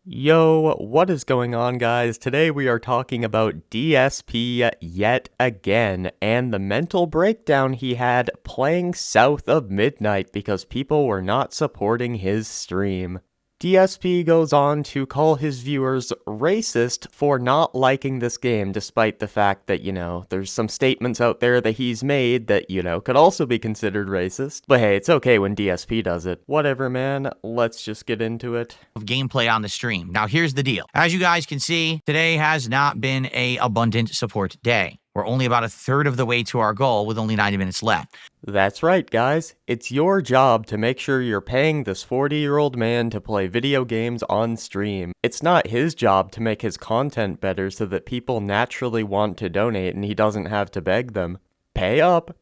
Yo, what is going on, guys? Today we are talking about DSP yet again and the mental breakdown he had playing South of Midnight because people were not supporting his stream. DSP goes on to call his viewers racist for not liking this game, despite the fact that, there's some statements out there that he's made that, could also be considered racist. But hey, it's okay when DSP does it. Whatever, man. Let's just get into it. Of gameplay on the stream. Now, here's the deal. As you guys can see, today has not been a abundant support day. We're only about a third of the way to our goal with only 90 minutes left. That's right, guys. It's your job to make sure you're paying this 40-year-old man to play video games on stream. It's not his job to make his content better so that people naturally want to donate and he doesn't have to beg them. Pay up!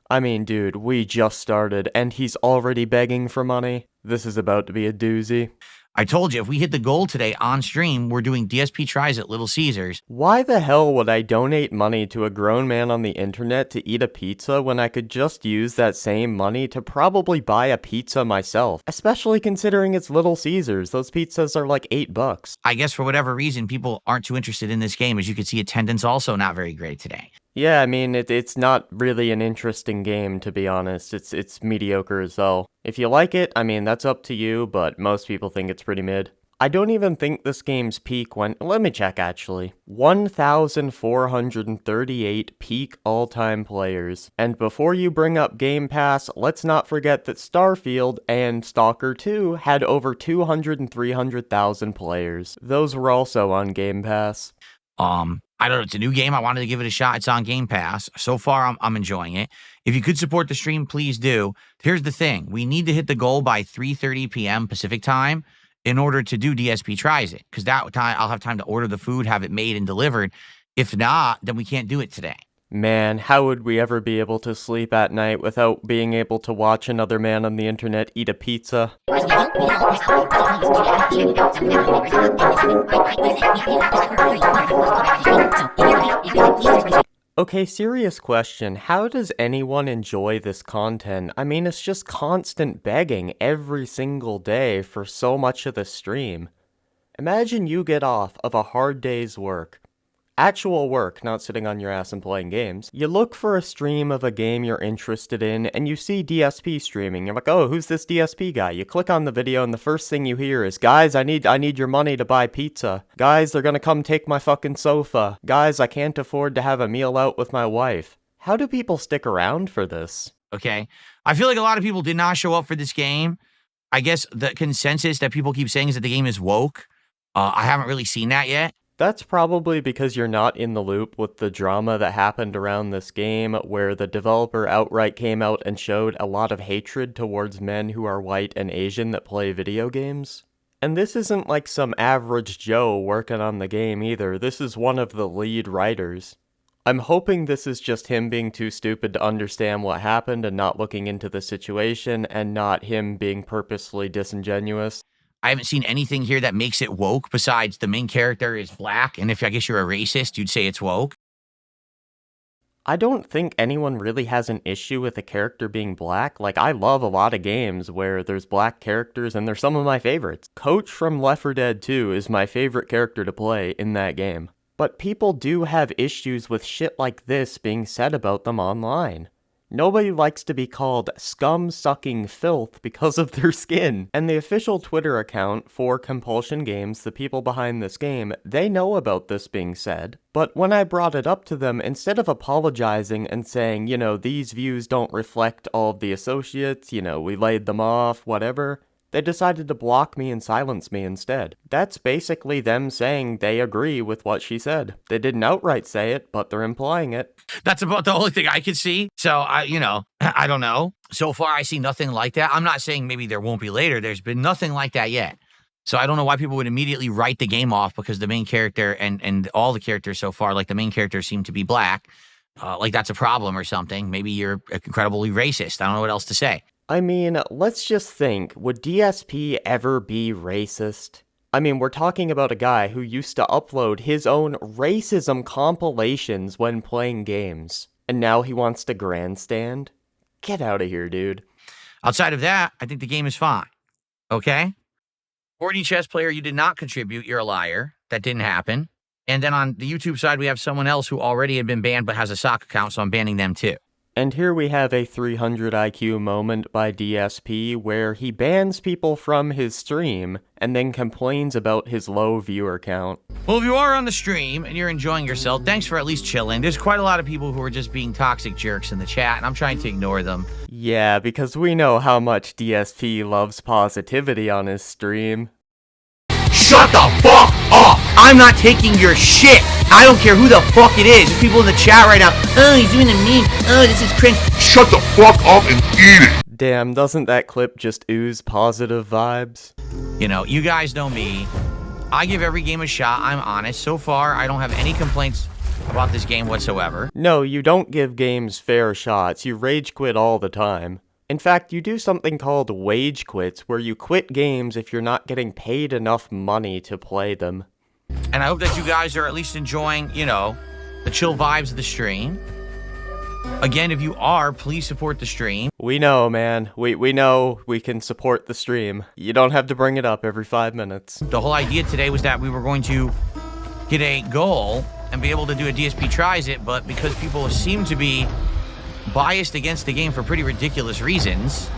I mean, dude, we just started and he's already begging for money. This is about to be a doozy. I told you, if we hit the goal today on stream, we're doing DSP tries at Little Caesars. Why the hell would I donate money to a grown man on the internet to eat a pizza when I could just use that same money to probably buy a pizza myself? Especially considering it's Little Caesars. Those pizzas are like $8. I guess for whatever reason, people aren't too interested in this game. As you can see, attendance also not very great today. Yeah, I mean, it's not really an interesting game, to be honest. It's mediocre as hell. If you like it, I mean, that's up to you, but most people think it's pretty mid. I don't even think this game's peak went... Let me check, actually. 1,438 peak all-time players. And before you bring up Game Pass, let's not forget that Starfield and Stalker 2 had over 200 and 300,000 players. Those were also on Game Pass. I don't know. It's a new game. I wanted to give it a shot. It's on Game Pass. So far, I'm enjoying it. If you could support the stream, please do. Here's the thing. We need to hit the goal by 3:30 p.m. Pacific time in order to do DSP Tries It. Because that time, I'll have time to order the food, have it made and delivered. If not, then we can't do it today. Man, how would we ever be able to sleep at night without being able to watch another man on the internet eat a pizza? Okay, serious question. How does anyone enjoy this content? I mean, it's just constant begging every single day for so much of the stream. Imagine you get off of a hard day's work. Actual work, not sitting on your ass and playing games. You look for a stream of a game you're interested in, and you see DSP streaming. You're like, oh, who's this DSP guy? You click on the video, and the first thing you hear is, guys, I need your money to buy pizza. Guys, they're gonna come take my fucking sofa. Guys, I can't afford to have a meal out with my wife. How do people stick around for this? Okay. I feel like a lot of people did not show up for this game. I guess the consensus that people keep saying is that the game is woke. I haven't really seen that yet. That's probably because you're not in the loop with the drama that happened around this game, where the developer outright came out and showed a lot of hatred towards men who are white and Asian that play video games. And this isn't like some average Joe working on the game either, this is one of the lead writers. I'm hoping this is just him being too stupid to understand what happened and not looking into the situation, and not him being purposefully disingenuous. I haven't seen anything here that makes it woke besides the main character is black. And if I guess you're a racist, you'd say it's woke. I don't think anyone really has an issue with a character being black. Like, I love a lot of games where there's black characters, and they're some of my favorites. Coach from Left 4 Dead 2 is my favorite character to play in that game. But people do have issues with shit like this being said about them online. Nobody likes to be called scum-sucking filth because of their skin. And the official Twitter account for Compulsion Games, the people behind this game, they know about this being said. But when I brought it up to them, instead of apologizing and saying, these views don't reflect all of the associates, we laid them off, whatever, they decided to block me and silence me instead. That's basically them saying they agree with what she said. They didn't outright say it, but they're implying it. That's about the only thing I could see. So, I don't know. So far, I see nothing like that. I'm not saying maybe there won't be later. There's been nothing like that yet. So I don't know why people would immediately write the game off because the main character and all the characters so far, like the main character seem to be black. Like that's a problem or something. Maybe you're incredibly racist. I don't know what else to say. I mean, let's just think, would DSP ever be racist? I mean, we're talking about a guy who used to upload his own racism compilations when playing games, and now he wants to grandstand? Get out of here, dude. Outside of that, I think the game is fine. Okay? Boarding chess player, you did not contribute. You're a liar. That didn't happen. And then on the YouTube side, we have someone else who already had been banned but has a sock account, so I'm banning them too. And here we have a 300 IQ moment by DSP where he bans people from his stream and then complains about his low viewer count. Well, if you are on the stream and you're enjoying yourself, thanks for at least chilling. There's quite a lot of people who are just being toxic jerks in the chat, and I'm trying to ignore them. Yeah, because we know how much DSP loves positivity on his stream. Shut the fuck up! I'm not taking your shit! I don't care who the fuck it is. There's people in the chat right now. Oh, he's doing a meme. Oh, this is cringe. Shut the fuck up and eat it! Damn, doesn't that clip just ooze positive vibes? You know, you guys know me. I give every game a shot. I'm honest. So far, I don't have any complaints about this game whatsoever. No, you don't give games fair shots. You rage quit all the time. In fact, you do something called wage quits, where you quit games if you're not getting paid enough money to play them. And I hope that you guys are at least enjoying, you know, the chill vibes of the stream. Again, if you are, please support the stream. We know, man. We know we can support the stream. You don't have to bring it up every 5 minutes. The whole idea today was that we were going to get a goal and be able to do a DSP tries it, but because people seem to be biased against the game for pretty ridiculous reasons.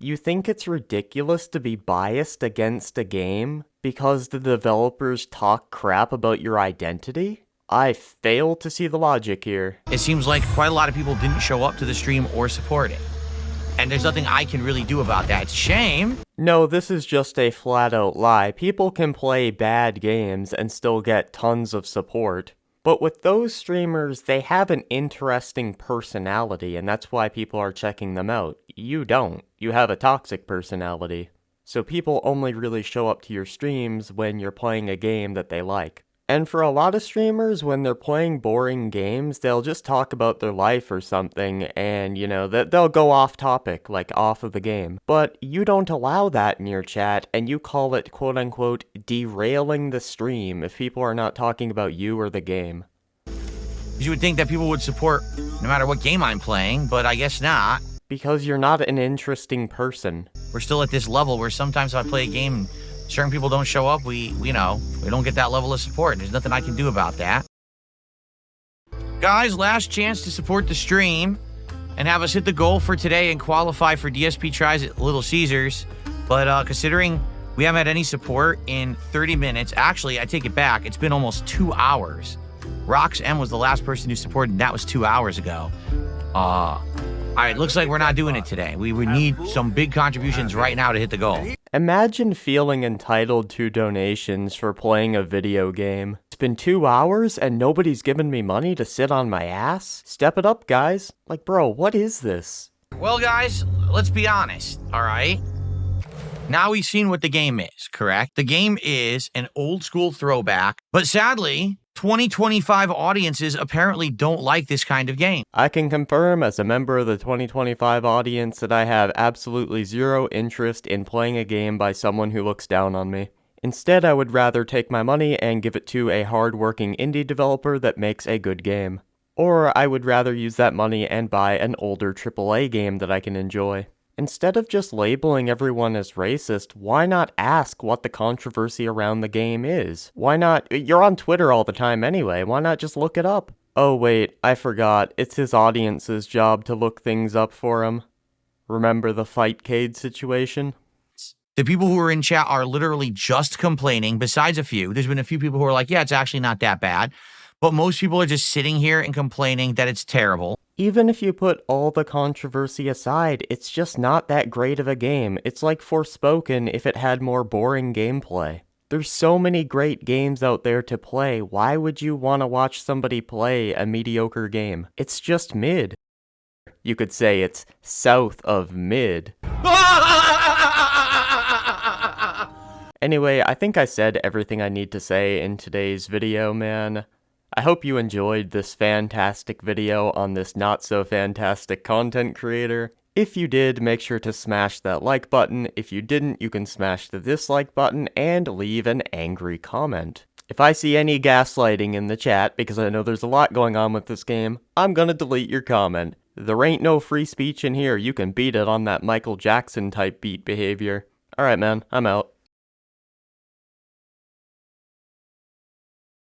You think it's ridiculous to be biased against a game because the developers talk crap about your identity? I fail to see the logic here. It seems like quite a lot of people didn't show up to the stream or support it. And there's nothing I can really do about that. It's a shame. No, this is just a flat-out lie. People can play bad games and still get tons of support. But with those streamers, they have an interesting personality, and that's why people are checking them out. You don't. You have a toxic personality. So people only really show up to your streams when you're playing a game that they like. And for a lot of streamers, when they're playing boring games, they'll just talk about their life or something, and, you know, they'll go off topic, like off of the game. But you don't allow that in your chat, and you call it, quote-unquote, derailing the stream if people are not talking about you or the game. You would think that people would support no matter what game I'm playing, but I guess not. Because you're not an interesting person. We're still at this level where sometimes if I play a game and certain people don't show up, we don't get that level of support. There's nothing I can do about that. Guys, last chance to support the stream and have us hit the goal for today and qualify for DSP tries at Little Caesars. But considering we haven't had any support in 30 minutes, actually, I take it back. It's been almost 2 hours. Rox M was the last person who supported, and that was 2 hours ago. All right, looks like we're not doing it today. We would need some big contributions right now to hit the goal. Imagine feeling entitled to donations for playing a video game. It's been 2 hours and nobody's given me money to sit on my ass? Step it up, guys. Like, bro, what is this? Well, guys, let's be honest, all right? Now we've seen what the game is, correct? The game is an old school throwback, but sadly, 2025 audiences apparently don't like this kind of game. I can confirm as a member of the 2025 audience that I have absolutely zero interest in playing a game by someone who looks down on me. Instead, I would rather take my money and give it to a hard-working indie developer that makes a good game. Or I would rather use that money and buy an older AAA game that I can enjoy. Instead of just labeling everyone as racist, why not ask what the controversy around the game is? Why not? You're on Twitter all the time anyway, why not just look it up? Oh wait, I forgot, it's his audience's job to look things up for him. Remember the Fightcade situation? The people who are in chat are literally just complaining, besides a few. There's been a few people who are like, yeah, it's actually not that bad. But most people are just sitting here and complaining that it's terrible. Even if you put all the controversy aside, it's just not that great of a game. It's like Forspoken if it had more boring gameplay. There's so many great games out there to play, why would you want to watch somebody play a mediocre game? It's just mid. You could say it's south of mid. Anyway, I think I said everything I need to say in today's video, man. I hope you enjoyed this fantastic video on this not-so-fantastic content creator. If you did, make sure to smash that like button. If you didn't, you can smash the dislike button and leave an angry comment. If I see any gaslighting in the chat, because I know there's a lot going on with this game, I'm gonna delete your comment. There ain't no free speech in here, you can beat it on that Michael Jackson type beat behavior. Alright man, I'm out.